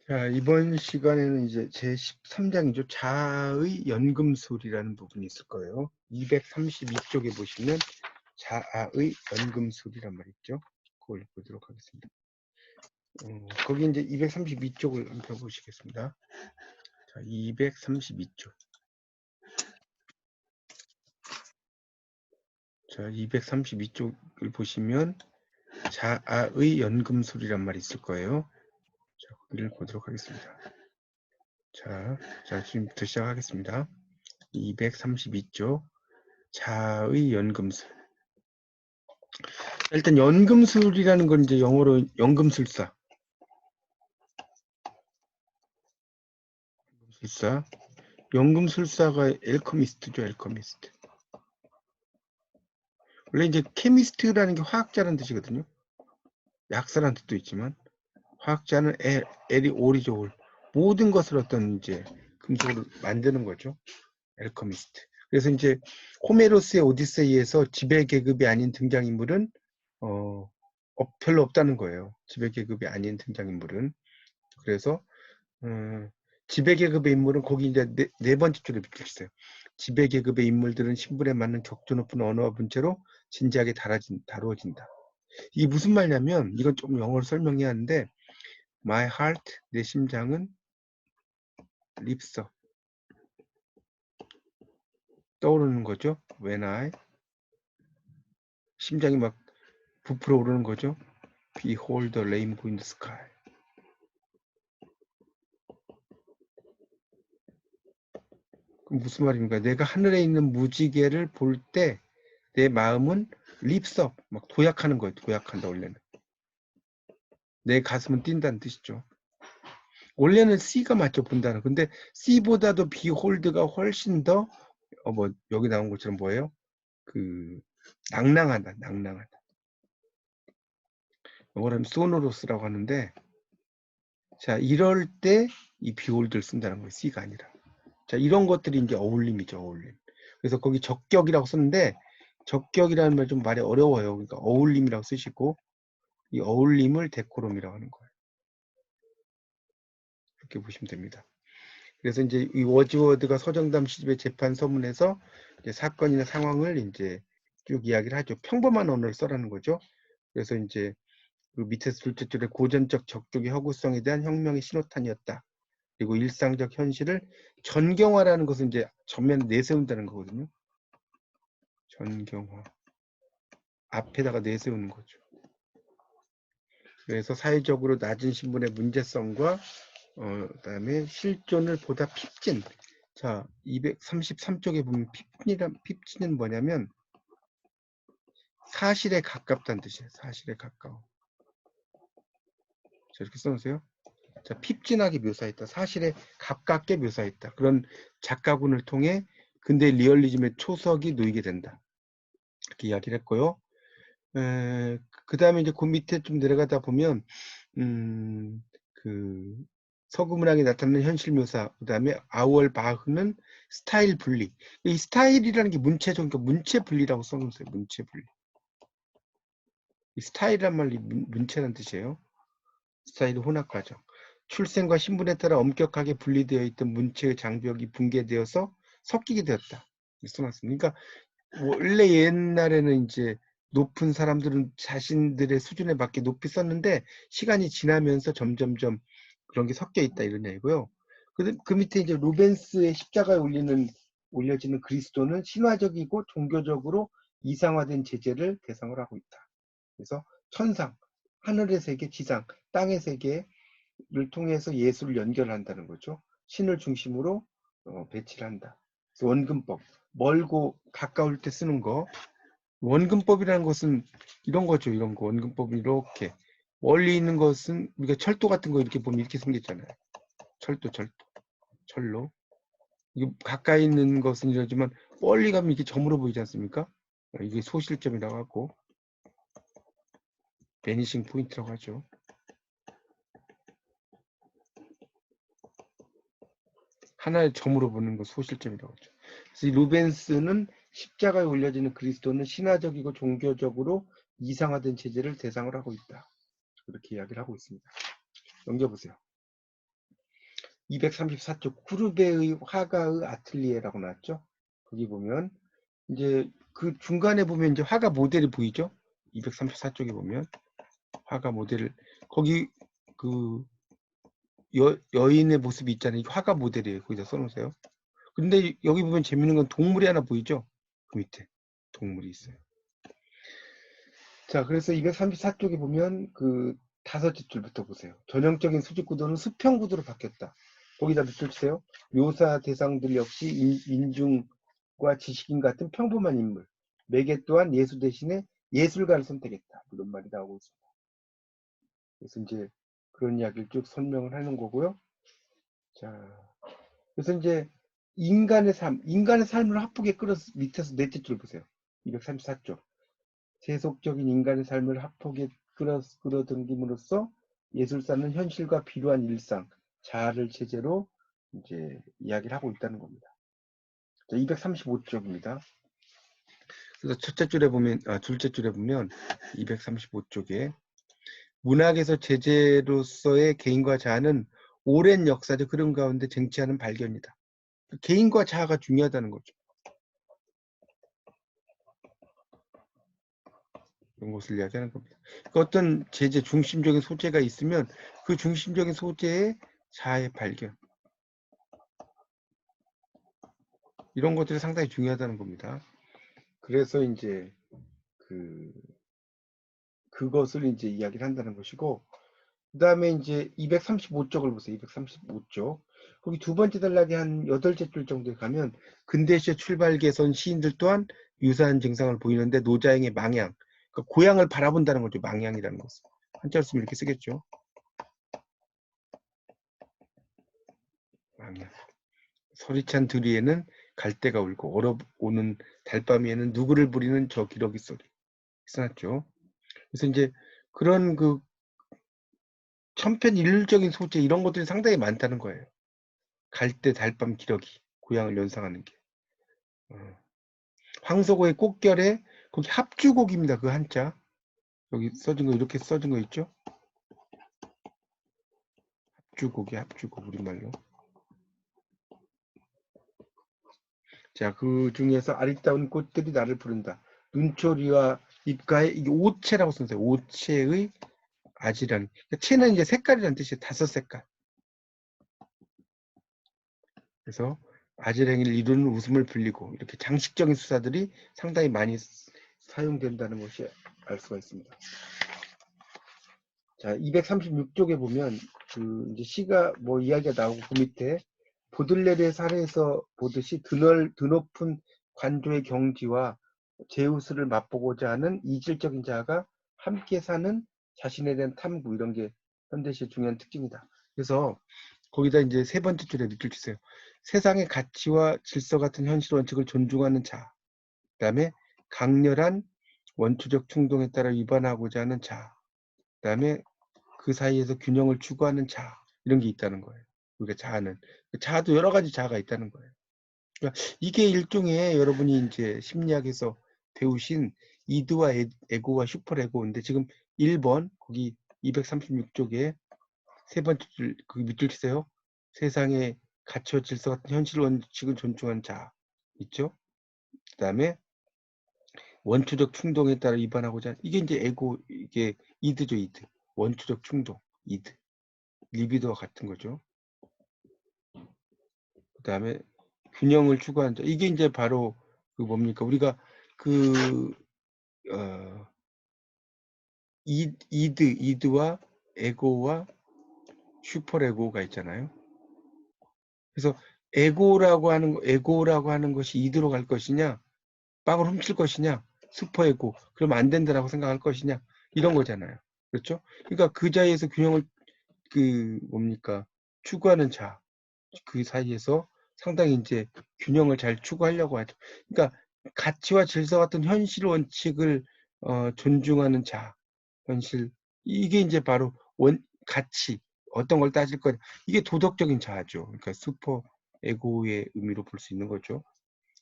자, 이번 시간에는 이제 제 13장이죠. 자의 연금술이라는 부분이 있을 거예요. 232쪽에 보시면 자의 연금술이란 말이 있죠. 그걸 보도록 하겠습니다. 거기 이제 232쪽을 한번 보시겠습니다. 자, 232쪽. 자, 232쪽을 보시면 자의 연금술이란 말이 있을 거예요. 자, 거기를 보도록 하겠습니다. 자, 지금부터 시작하겠습니다. 232쪽. 자의 연금술. 일단 연금술이라는 건 이제 영어로 연금술사. 연금술사가 엘커미스트죠, 엘커미스트. 원래 이제 케미스트라는 게 화학자라는 뜻이거든요. 약사라는 뜻도 있지만 화학자는 L이 올이죠, 올. 모든 것을 어떤 이제 금속으로 만드는 거죠. 엘커미스트. 그래서 이제 호메로스의 오디세이에서 지배계급이 아닌 등장인물은 별로 없다는 거예요. 지배계급이 아닌 등장인물은. 그래서 지배계급의 인물은 거기 이제 네 번째 줄에 붙여 있어요. 지배계급의 인물들은 신분에 맞는 격조 높은 언어와 문체로 진지하게 다루어진다. 이게 무슨 말이냐면 이건 좀 영어로 설명해야 하는데 My heart, 내 심장은 립서 떠오르는 거죠. When I 심장이 막 부풀어 오르는 거죠. Behold the rainbow in the sky. 그럼 무슨 말입니까? 내가 하늘에 있는 무지개를 볼 때 내 마음은 립서 막 도약하는 거예요. 도약한다 원래는. 내 가슴은 뛴다는 뜻이죠. 원래는 C가 맞죠, 본다는. 근데 C보다도 behold가 훨씬 더, 여기 나온 것처럼 뭐예요? 낭낭하다, 낭낭하다. 이거는 소노로스라고 하는데, 자, 이럴 때 이 behold를 쓴다는 거예요, C가 아니라. 자, 이런 것들이 이제 어울림이죠, 어울림. 그래서 거기 적격이라고 썼는데, 적격이라는 말 좀 말이 어려워요. 그러니까 어울림이라고 쓰시고, 이 어울림을 데코럼이라고 하는 거예요. 이렇게 보시면 됩니다. 그래서 이제 이 워즈워드가 서정담 시집의 재판 서문에서 이제 사건이나 상황을 이제 쭉 이야기를 하죠. 평범한 언어를 써라는 거죠. 그래서 이제 그 밑에서 둘째 줄에 고전적 적족의 허구성에 대한 혁명의 신호탄이었다. 그리고 일상적 현실을 전경화라는 것은 이제 전면에 내세운다는 거거든요. 전경화. 앞에다가 내세우는 거죠. 그래서 사회적으로 낮은 신분의 문제성과 그다음에 실존을 보다 핍진. 자, 233쪽에 보면 핍진은 뭐냐면 사실에 가깝다는 뜻이에요. 사실에 가까워. 자, 이렇게 써놓으세요. 자, 핍진하게 묘사했다. 사실에 가깝게 묘사했다. 그런 작가군을 통해 근대 리얼리즘의 초석이 놓이게 된다. 이렇게 이야기를 했고요. 그 다음에 이제 그 밑에 좀 내려가다 보면 그 서구 문학에 나타나는 현실 묘사, 그 다음에 아우얼 바흐는 스타일 분리. 이 스타일이라는 게 문체적, 그러니까 문체 분리라고 써놓으세요. 문체 분리. 이 스타일이란 말이 문체라는 뜻이에요. 스타일 혼합 과정. 출생과 신분에 따라 엄격하게 분리되어 있던 문체의 장벽이 붕괴되어서 섞이게 되었다. 써놨습니다. 그러니까 원래 옛날에는 이제 높은 사람들은 자신들의 수준에 맞게 높이 썼는데 시간이 지나면서 점점점 그런 게 섞여 있다 이런 얘기고요. 그 밑에 이제 루벤스의 십자가에 올려지는 그리스도는 신화적이고 종교적으로 이상화된 제재를 대상으로 하고 있다. 그래서 천상, 하늘의 세계, 지상, 땅의 세계를 통해서 예수를 연결한다는 거죠. 신을 중심으로 배치를 한다. 그래서 원근법, 멀고 가까울 때 쓰는 거. 원근법이라는 것은 이런 거죠. 이런 거. 원근법은 이렇게. 멀리 있는 것은 우리가 철도 같은 거 이렇게 보면 이렇게 생겼잖아요. 철도, 철로. 이게 가까이 있는 것은 이러지만 멀리 가면 이게 점으로 보이지 않습니까? 이게 소실점이라고 하고 베니싱 포인트라고 하죠. 하나의 점으로 보는 거 소실점이라고 하죠. 그래서 이 루벤스는 십자가에 올려지는 그리스도는 신화적이고 종교적으로 이상화된 체제를 대상으로 하고 있다. 그렇게 이야기를 하고 있습니다. 넘겨보세요. 234쪽 구르베의 화가의 아틀리에라고 나왔죠. 거기 보면 이제 그 중간에 보면 이제 화가 모델이 보이죠. 234쪽에 보면 화가 모델을 거기 그 여인의 모습이 있잖아요. 이게 화가 모델이에요. 거기다 써놓으세요. 근데 여기 보면 재밌는 건 동물이 하나 보이죠? 그 밑에 동물이 있어요. 자, 그래서 234쪽에 보면 그 다섯째 줄부터 보세요. 전형적인 수직 구도는 수평 구도로 바뀌었다. 거기다 밑줄 치세요. 묘사 대상들 역시 민중과 지식인 같은 평범한 인물. 매개 또한 예수 대신에 예술가를 선택했다. 이런 말이 나오고 있습니다. 그래서 이제 그런 이야기를 쭉 설명을 하는 거고요. 자, 그래서 이제 인간의 삶을 화폭에 끌어 밑에서 넷째 줄 보세요. 234쪽. 세속적인 인간의 삶을 합폭에 끌어당김으로써 예술사는 현실과 비루한 일상, 자아를 체제로 이제 이야기를 하고 있다는 겁니다. 235쪽입니다. 그래서 둘째 줄에 보면 235쪽에 문학에서 제재로서의 개인과 자아는 오랜 역사적 흐름 가운데 쟁취하는 발견이다. 개인과 자아가 중요하다는 거죠. 이런 것을 이야기하는 겁니다. 그러니까 어떤 제재 중심적인 소재가 있으면 그 중심적인 소재의 자아의 발견 이런 것들이 상당히 중요하다는 겁니다. 그래서 이제 그것을 이제 이야기를 한다는 것이고 그 다음에 이제 235쪽을 보세요. 235쪽 거기 두 번째 단락에 한 8째 줄 정도에 가면 근대시의 출발 개선 시인들 또한 유사한 증상을 보이는데 노자행의 망향 그러니까 고향을 바라본다는 거죠. 망향이라는 것은 한자로 쓰면 이렇게 쓰겠죠. 망향 소리찬 들위에는 갈대가 울고 얼어오는 달밤이에는 누구를 부리는 저 기러기 소리 써놨죠. 그래서 이제 그런 그 천편일률적인 소재 이런 것들이 상당히 많다는 거예요. 갈대, 달밤, 기러기 고향을 연상하는 게. 황석호의 꽃결에 거기 합주곡입니다. 그 한자 여기 써진 거 이렇게 써진 거 있죠? 합주곡 우리말로. 자, 그 중에서 아리따운 꽃들이 나를 부른다. 눈초리와 입가에 이게 오체라고 썼어요. 오체의 아지랑. 체는 이제 색깔이라는 뜻이에요. 5색깔. 그래서 아지랑이를 이루는 웃음을 불리고 이렇게 장식적인 수사들이 상당히 많이 사용된다는 것이 알 수가 있습니다. 자, 236쪽에 보면 그 이제 시가 뭐 이야기가 나오고 그 밑에 보들레르의 사례에서 보듯이 드높은 관조의 경지와 제우스를 맛보고자 하는 이질적인 자가 함께 사는 자신에 대한 탐구 이런 게 현대시의 중요한 특징이다. 그래서 거기다 이제 세 번째 줄에 밑줄 치세요. 세상의 가치와 질서 같은 현실 원칙을 존중하는 자. 그다음에 강렬한 원초적 충동에 따라 위반하고자 하는 자. 그다음에 그 사이에서 균형을 추구하는 자. 이런 게 있다는 거예요. 우리가 자아는 자아도 여러 가지 자아가 있다는 거예요. 그러니까 이게 일종의 여러분이 이제 심리학에서 배우신 이드와 에고와 슈퍼에고인데 지금 1번 거기 236쪽에 세 번째 줄, 그 밑줄 치세요. 세상의 가치와 질서 같은 현실 원칙을 존중한 자 있죠. 그 다음에 원초적 충동에 따라 위반하고자 이게 이제 에고 이게 이드죠. 이드 원초적 충동 이드 리비도와 같은 거죠. 그 다음에 균형을 추구한 자 이게 이제 바로 그 뭡니까 우리가 그 이드와 에고와 슈퍼에고가 있잖아요. 그래서 에고라고 하는 것이 이드로 갈 것이냐, 빵을 훔칠 것이냐, 슈퍼에고, 그러면 안 된다라고 생각할 것이냐, 이런 거잖아요. 그렇죠? 그러니까 그 자리에서 균형을 추구하는 자, 그 사이에서 상당히 이제 균형을 잘 추구하려고 하죠. 그러니까 가치와 질서 같은 현실 원칙을 존중하는 자, 현실 이게 이제 바로 가치 어떤 걸 따질 거냐 이게 도덕적인 자아죠. 그러니까 슈퍼 에고의 의미로 볼 수 있는 거죠.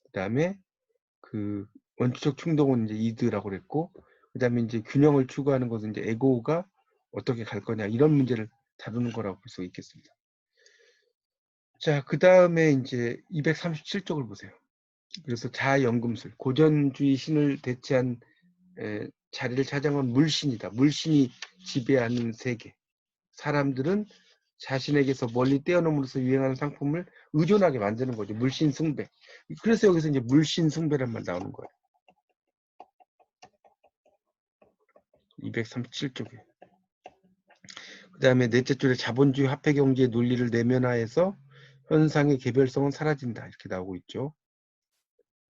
그다음에 그 원초적 충동은 이제 이드라고 그랬고 그다음에 이제 균형을 추구하는 것은 이제 에고가 어떻게 갈 거냐 이런 문제를 다루는 거라고 볼 수 있겠습니다. 자, 그 다음에 이제 237쪽을 보세요. 그래서 자연금술, 고전주의 신을 대체한 자리를 차지한 물신이다. 물신이 지배하는 세계. 사람들은 자신에게서 멀리 떼어놓음으로써 유행하는 상품을 의존하게 만드는 거죠. 물신 숭배. 그래서 여기서 이제 물신 숭배란 말 나오는 거예요. 237쪽에. 그 다음에 넷째 줄에 자본주의 화폐경제의 논리를 내면화해서 현상의 개별성은 사라진다. 이렇게 나오고 있죠.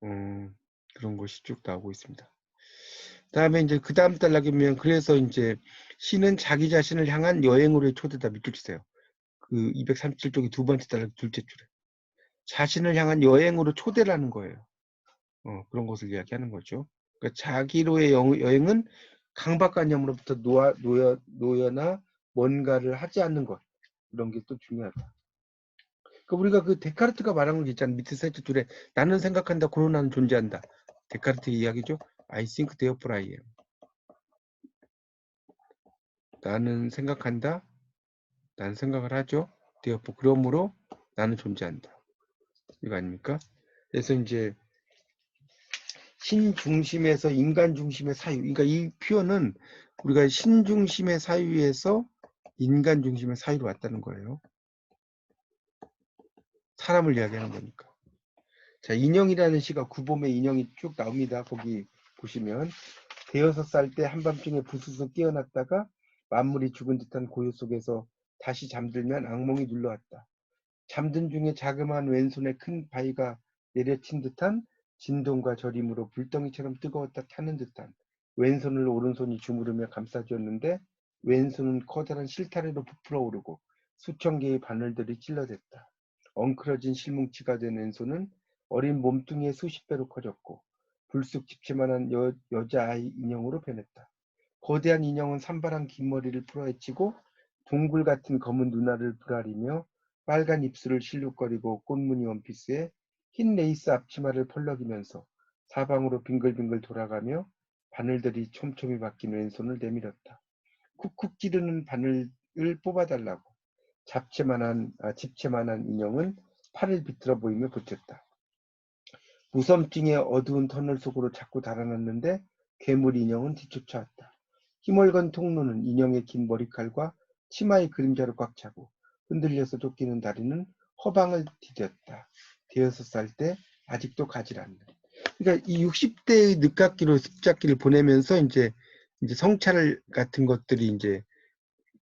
그런 것이 쭉 나오고 있습니다. 다음에 이제 그 다음 단락에 보면 그래서 이제 신은 자기 자신을 향한 여행으로의 초대다. 밑줄 치세요. 그 237쪽의 두 번째 단락 둘째 줄에 자신을 향한 여행으로 초대를 하는 거예요. 그런 것을 이야기하는 거죠. 그러니까 자기로의 여행은 강박관념으로부터 노여나 뭔가를 하지 않는 것. 이런 게 또 중요하다. 그러니까 우리가 그 데카르트가 말한 거 있잖아요. 밑에 셋째 줄에 나는 생각한다. 그러나 나는 존재한다. 데카르트 이야기죠. I think therefore I am. 나는 생각한다. 나는 생각을 하죠. therefore 그러므로 나는 존재한다. 이거 아닙니까? 그래서 이제 신 중심에서 인간 중심의 사유. 그러니까 이 표현은 우리가 신 중심의 사유에서 인간 중심의 사유로 왔다는 거예요. 사람을 이야기하는 거니까. 자, 인형이라는 시가 구봄에 인형이 쭉 나옵니다. 거기 보시면 대여섯 살 때 한밤중에 부스스 깨어났다가 만물이 죽은 듯한 고요 속에서 다시 잠들면 악몽이 눌러왔다. 잠든 중에 자그마한 왼손에 큰 바위가 내려친 듯한 진동과 저림으로 불덩이처럼 뜨거웠다 타는 듯한 왼손을 오른손이 주무르며 감싸주었는데 왼손은 커다란 실타래로 부풀어 오르고 수천 개의 바늘들이 찔러댔다. 엉클어진 실뭉치가 된 왼손은 어린 몸뚱이의 수십 배로 커졌고 불쑥 집채만한 여자아이 인형으로 변했다. 거대한 인형은 산발한 긴 머리를 풀어헤치고 동굴 같은 검은 눈알을 부라리며 빨간 입술을 실룩거리고 꽃무늬 원피스에 흰 레이스 앞치마를 펄럭이면서 사방으로 빙글빙글 돌아가며 바늘들이 촘촘히 박힌 왼손을 내밀었다. 쿡쿡 찌르는 바늘을 뽑아달라고 집채만한 인형은 팔을 비틀어 보이며 보탰다. 무섬증의 어두운 터널 속으로 자꾸 달아났는데 괴물 인형은 뒤쫓아왔다. 힘얼건 통로는 인형의 긴 머리칼과 치마의 그림자로 꽉 차고 흔들려서 쫓기는 다리는 허방을 디뎠다. 대여섯 살 때 아직도 가지 않는. 그러니까 이 60대의 늦깎이로 습작기를 보내면서 이제 성찰 같은 것들이 이제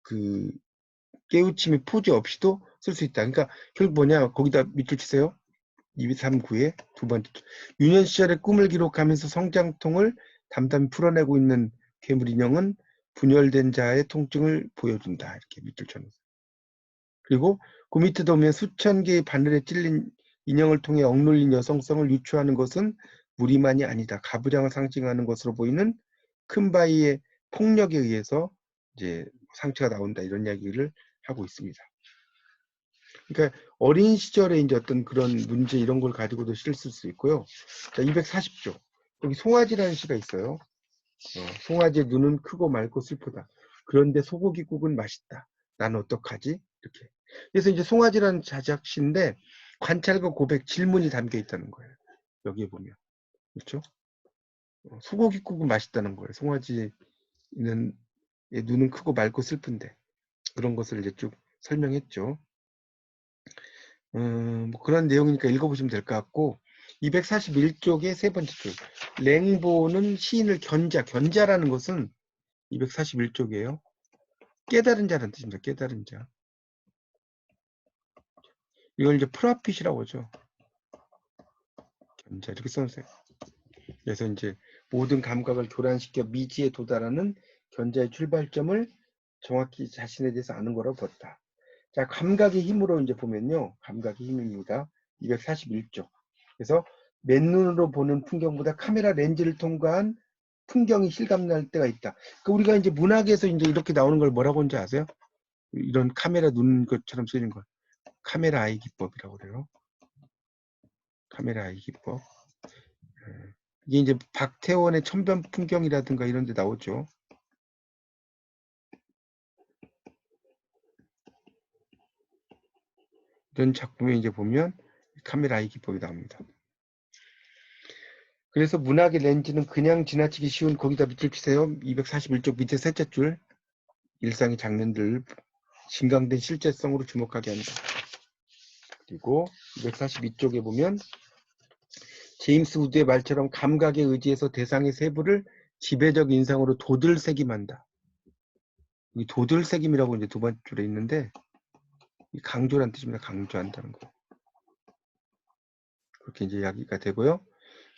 그 깨우침의 포즈 없이도 쓸 수 있다. 그러니까 결국 뭐냐? 거기다 밑줄 치세요. 239의 두 번째. 유년 시절의 꿈을 기록하면서 성장통을 담담히 풀어내고 있는 괴물 인형은 분열된 자의 통증을 보여준다. 이렇게 밑줄 쳐놓으세요. 그리고 그 밑에 보면 수천 개의 바늘에 찔린 인형을 통해 억눌린 여성성을 유추하는 것은 무리만이 아니다. 가부장을 상징하는 것으로 보이는 큰 바위의 폭력에 의해서 이제 상처가 나온다. 이런 이야기를 하고 있습니다. 그러니까 어린 시절에 이제 어떤 그런 문제 이런 걸 가지고도 시를 쓸 수 있고요. 자, 240조. 여기 송아지라는 시가 있어요. 송아지의 눈은 크고 맑고 슬프다. 그런데 소고기국은 맛있다. 난 어떡하지? 이렇게. 그래서 이제 송아지라는 자작시인데 관찰과 고백, 질문이 담겨 있다는 거예요. 여기에 보면. 그렇죠? 소고기국은 맛있다는 거예요. 송아지는 눈은 크고 맑고 슬픈데 그런 것을 이제 쭉 설명했죠. 뭐 그런 내용이니까 읽어보시면 될 것 같고 241쪽의 세 번째 줄 랭보는 시인을 견자라는 것은 241쪽이에요. 깨달은 자라는 뜻입니다. 깨달은 자. 이걸 이제 프라핏이라고 하죠. 견자 이렇게 써주세요. 그래서 이제 모든 감각을 교란시켜 미지에 도달하는 견자의 출발점을 정확히 자신에 대해서 아는 거라고 봤다. 자, 감각의 힘으로 이제 보면요. 감각의 힘입니다. 241쪽. 그래서 맨눈으로 보는 풍경보다 카메라 렌즈를 통과한 풍경이 실감날 때가 있다. 그러니까 우리가 이제 문학에서 이제 이렇게 나오는 걸 뭐라고 하는지 아세요? 이런 카메라 눈 것처럼 쓰이는 걸 카메라 아이 기법이라고 그래요. 카메라 아이 기법. 이게 이제 박태원의 천변 풍경이라든가 이런 데 나오죠. 이런 작품에 이제 보면 카메라의 기법이 나옵니다. 그래서 문학의 렌즈는 그냥 지나치기 쉬운, 거기다 밑줄 치세요. 241쪽 밑에 셋째 줄, 일상의 장면들 진강된 실제성으로 주목하게 한다. 그리고 242쪽에 보면 제임스 우드의 말처럼 감각에 의지해서 대상의 세부를 지배적 인상으로 도들새김한다. 이 도들새김이라고 이제 두 번째 줄에 있는데 강조란 뜻입니다. 강조한다는 거. 그렇게 이제 이야기가 되고요.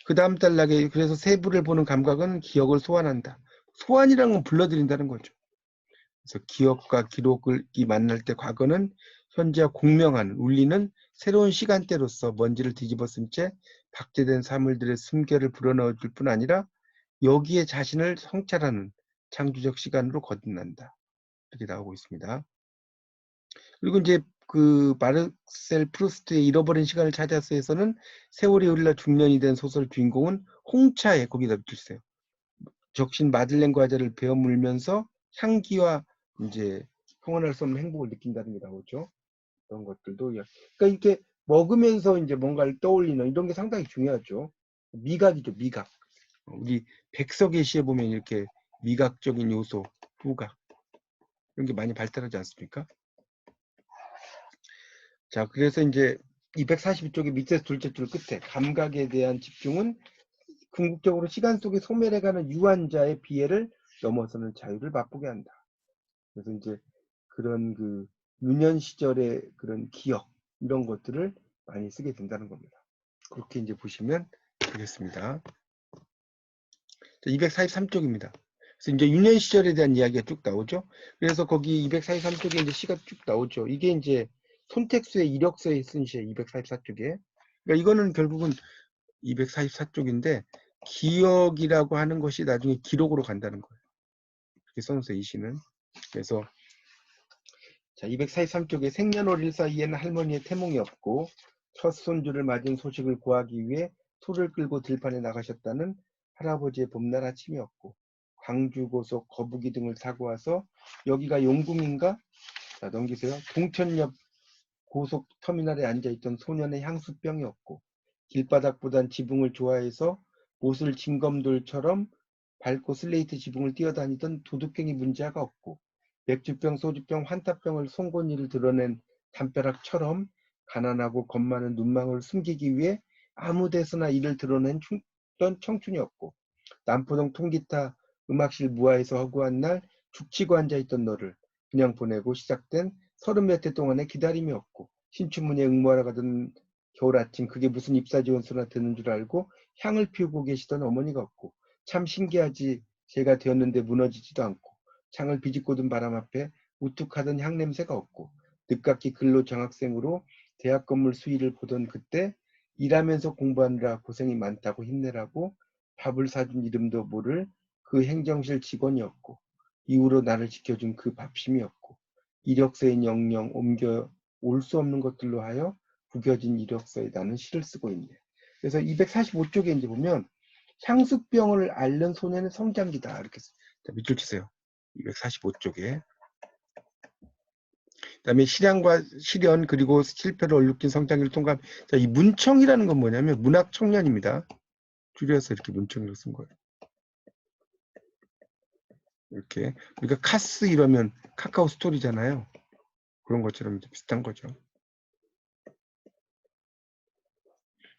그 다음 단락에 그래서 세부를 보는 감각은 기억을 소환한다. 소환이라는 건 불러들인다는 거죠. 그래서 기억과 기록이 만날 때 과거는 현재와 공명한 울리는 새로운 시간대로서 먼지를 뒤집어쓴 채 박제된 사물들의 숨결을 불어넣어줄 뿐 아니라 여기에 자신을 성찰하는 창조적 시간으로 거듭난다. 이렇게 나오고 있습니다. 그리고 이제 그 마르셀 프루스트의 잃어버린 시간을 찾아서에서는 세월이 흘러 중년이 된 소설 주인공은 홍차에 거기다 붙여주세요. 적신 마들렌 과자를 베어 물면서 향기와 이제 형언할 수 없는 행복을 느낀다는 게 나오죠. 그런 것들도 그러니까 이렇게 먹으면서 이제 뭔가를 떠올리는 이런 게 상당히 중요하죠. 미각이죠, 미각. 우리 백석의 시에 보면 이렇게 미각적인 요소, 후각 이런 게 많이 발달하지 않습니까? 자, 그래서 이제 242쪽의 밑에 둘째 줄 끝에 감각에 대한 집중은 궁극적으로 시간 속에 소멸해가는 유한자의 비애를 넘어서는 자유를 맛보게 한다. 그래서 이제 그런 그 유년 시절의 그런 기억 이런 것들을 많이 쓰게 된다는 겁니다. 그렇게 이제 보시면 되겠습니다. 243쪽입니다. 그래서 이제 유년 시절에 대한 이야기가 쭉 나오죠. 그래서 거기 243쪽에 이제 시가 쭉 나오죠. 이게 이제 손택수의 이력서에 쓴 시에 244쪽에. 그러니까 이거는 결국은 244쪽인데 기억이라고 하는 것이 나중에 기록으로 간다는 거예요. 그렇게 써놓으세요, 이 시는. 그래서 자, 243쪽에 생년월일 사이에는 할머니의 태몽이 없고 첫 손주를 맞은 소식을 구하기 위해 소를 끌고 들판에 나가셨다는 할아버지의 봄날 아침이었고 광주 고속 거북이 등을 타고 와서 여기가 용궁인가? 자, 넘기세요. 동천역 고속 터미널에 앉아있던 소년의 향수병이었고 길바닥보단 지붕을 좋아해서 옷을 진검돌처럼 밟고 슬레이트 지붕을 뛰어다니던 도둑갱이 문제아가 없고 맥주병, 소주병, 환타병을 송곳니를 드러낸 담벼락처럼 가난하고 겁 많은 눈망울을 숨기기 위해 아무 데서나 이를 드러낸 청춘이었고 남포동 통기타 음악실 무아에서 허구한 날 죽치고 앉아있던 너를 그냥 보내고 시작된 30몇 해 동안의 기다림이었고 신춘문예 응모하러 가던 겨울 아침 그게 무슨 입사지원서나 되는 줄 알고 향을 피우고 계시던 어머니가 없고 참 신기하지 제가 되었는데 무너지지도 않고 창을 비집고 든 바람 앞에 우뚝하던 향냄새가 없고 늦깎이 근로 장학생으로 대학 건물 수위를 보던 그때 일하면서 공부하느라 고생이 많다고 힘내라고 밥을 사준 이름도 모를 그 행정실 직원이었고 이후로 나를 지켜준 그 밥심이었고 이력서인 영영 옮겨 올 수 없는 것들로 하여 구겨진 이력서에 나는 시를 쓰고 있네. 그래서 245쪽에 이제 보면 향수병을 앓는 소년의 성장기다 이렇게 밑줄 치세요. 245쪽에 그다음에 실현과 실현 그리고 실패를 얼룩진 성장기를 통과한 자, 이 문청이라는 건 뭐냐면 문학 청년입니다. 줄여서 이렇게 문청으로 쓴 거예요. 이렇게 우리가 카스 이러면 카카오 스토리잖아요. 그런 것처럼 비슷한 거죠.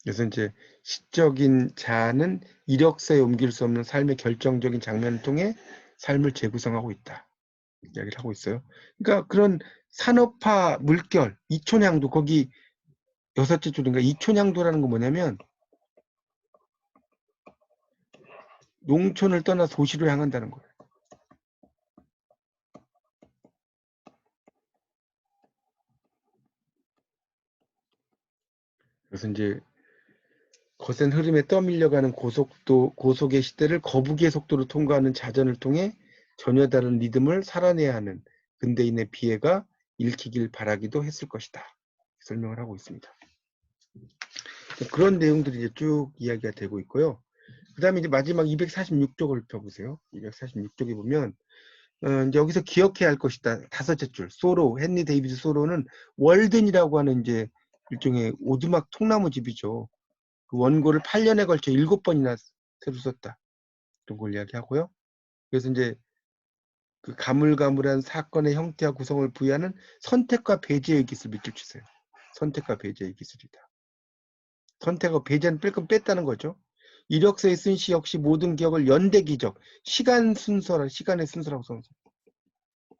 그래서 이제 시적인 자는 이력서에 옮길 수 없는 삶의 결정적인 장면을 통해 삶을 재구성하고 있다. 이야기를 하고 있어요. 그러니까 그런 산업화 물결, 이촌향도 거기 여섯째 줄인가 이촌향도라는 건 뭐냐면 농촌을 떠나 도시로 향한다는 거예요. 그래서 이제 거센 흐름에 떠밀려가는 고속의 시대를 거북이의 속도로 통과하는 자전을 통해 전혀 다른 리듬을 살아내야 하는 근대인의 비애가 읽히길 바라기도 했을 것이다. 설명을 하고 있습니다. 그런 내용들이 이제 쭉 이야기가 되고 있고요. 그 다음에 이제 마지막 246쪽을 펴보세요. 246쪽에 보면 이제 여기서 기억해야 할 것이다. 다섯째 줄. 소로, 헨리 데이비드 소로는 월든이라고 하는 이제 일종의 오두막 통나무집이죠. 그 원고를 8년에 걸쳐 7번이나 새로 썼다. 그런 걸 이야기하고요. 그래서 이제 그 가물가물한 사건의 형태와 구성을 부여하는 선택과 배제의 기술 밑줄 치세요. 선택과 배제의 기술이다. 선택과 배제는 뺄건 뺐다는 거죠. 이력서에 쓴 시 역시 모든 기억을 연대기적, 시간의 순서라고 써놓으세요.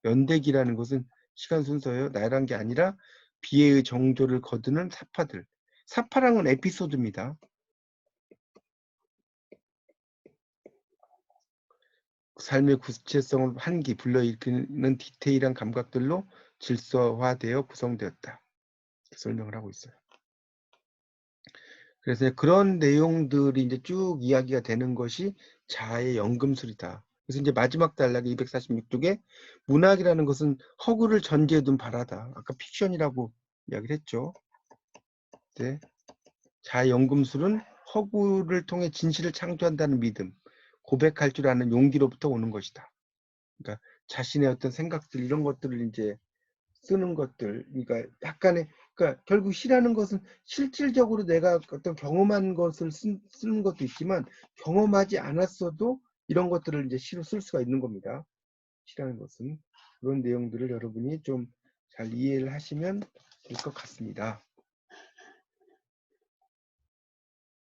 연대기라는 것은 시간 순서예요. 나열한 게 아니라 비애의 정조를 거두는 사파들. 사파랑은 에피소드입니다. 삶의 구체성을 한기 불러일으키는 디테일한 감각들로 질서화되어 구성되었다. 설명을 하고 있어요. 그래서 그런 내용들이 이제 쭉 이야기가 되는 것이 자아의 연금술이다. 그래서 이제 마지막 단락의 246쪽에 문학이라는 것은 허구를 전제에 둔 바라다. 아까 픽션이라고 이야기를 했죠. 네. 자아의 연금술은 허구를 통해 진실을 창조한다는 믿음, 고백할 줄 아는 용기로부터 오는 것이다. 그러니까 자신의 어떤 생각들 이런 것들을 이제 쓰는 것들, 그러니까 약간의, 그러니까 결국 시라는 것은 실질적으로 내가 어떤 경험한 것을 쓰는 것도 있지만 경험하지 않았어도 이런 것들을 이제 시로 쓸 수가 있는 겁니다. 시라는 것은 그런 내용들을 여러분이 좀 잘 이해를 하시면 될 것 같습니다.